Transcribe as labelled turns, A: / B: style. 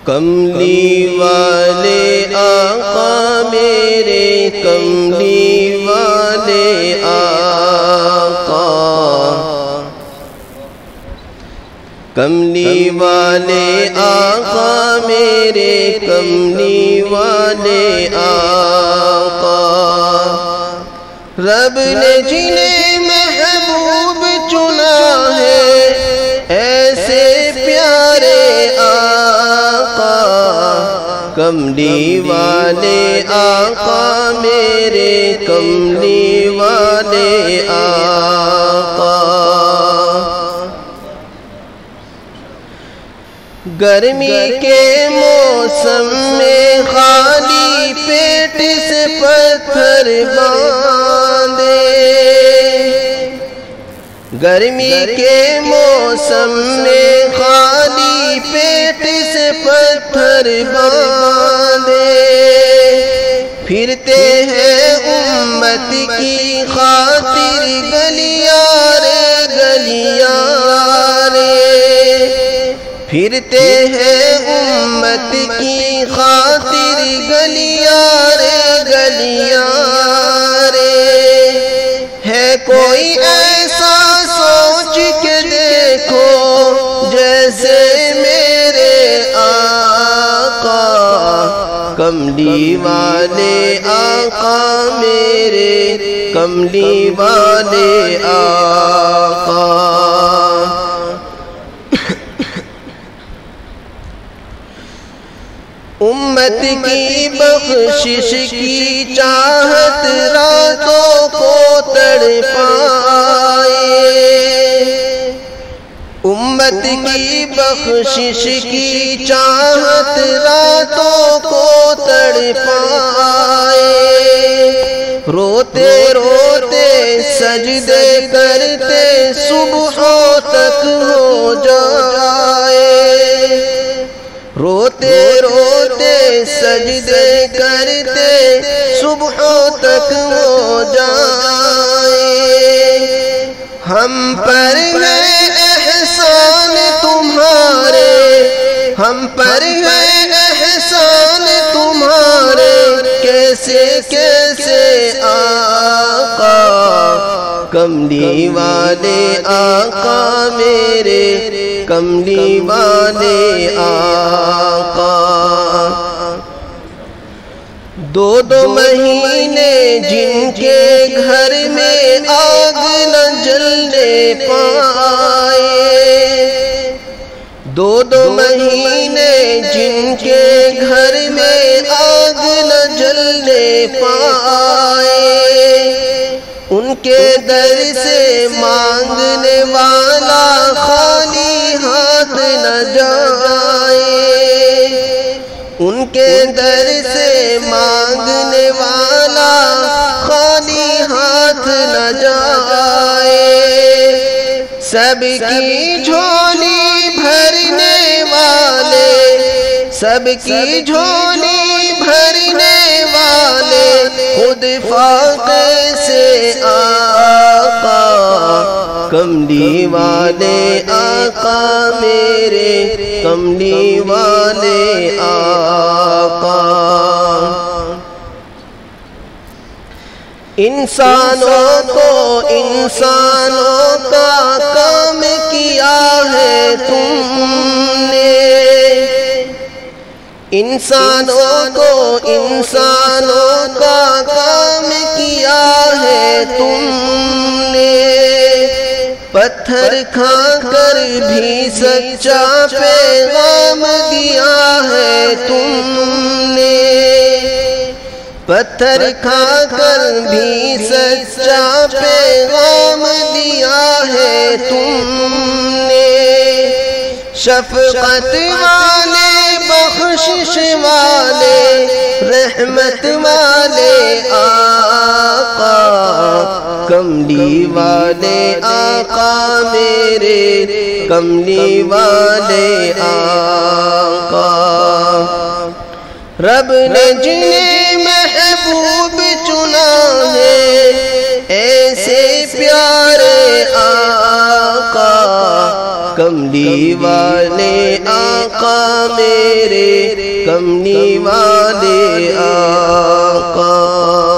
A: کملی والے آقا میرے کملی والے آقا، کملی والے آقا میرے کملی والے آقا، رب نے جنہیں محبوب چنا ہے ایسے پیارے آقا، کملی والے آقا میرے کملی والے آقا۔ گرمی کے موسم میں خالی پیٹ سے پتھر باندھے، گرمی کے موسم میں خالی پیٹ سے پتھر باندھے، پھرتے ہیں امت کی خاطر گلیاں رے گلیاں رے، پھرتے ہیں امت کی خاطر گلیاں رے گلیاں رے، ہے کوئی ایسا سوچ کے دیکھو جیسے میرے آقا، کملی والے آقا میرے کملی والے آقا۔ امت کی بخشش کی چاہت راتوں کو تڑپائے، امت کی بخشش کی چاہت راتوں کو تڑپائے، روتے روتے سجدے کرتے صبحوں تک ہو جائے، روتے روتے سجدے کرتے صبحوں تک ہو جائے، ہم پر ہے احسان تمہارے، ہم پر ہے احسان تمہارے، کیسے کیسے آقا، کملی والے آقا میرے کملی والے آقا۔ دو مہینے جن کے گھر میں آگ نہ جلنے پائے، دو مہینے جن کے گھر میں آگ نہ جلنے پائے، ان کے در سے مانگنے والا خالی ہاتھ نہ جائے، ان کے در سے مانگنے والا خالی ہاتھ نہ جائے، سب کی جھولی بھرنے والے، سب کی جھولی بھرنے والے، خود فاقے سے آقا، کملی والے آقا میرے کملی والے آقا۔ انسانوں کو انسانوں کا کام کیا ہے تم نے، انسانوں کو انسانوں کا کام کیا ہے تم نے، پتھر کھا کر بھی سچا پیغام دیا ہے تم نے، پتھر کھا کر بھی سچا پیغام دیا ہے تم نے، شفقت والے بخشش والے رحمت والے آقا، کملی والے آقا میرے کملی والے آقا، رب نے جنہیں محبوب چنا ہے ایسے پیارے آقا، کملی والے آقا میرے کملی والے آقا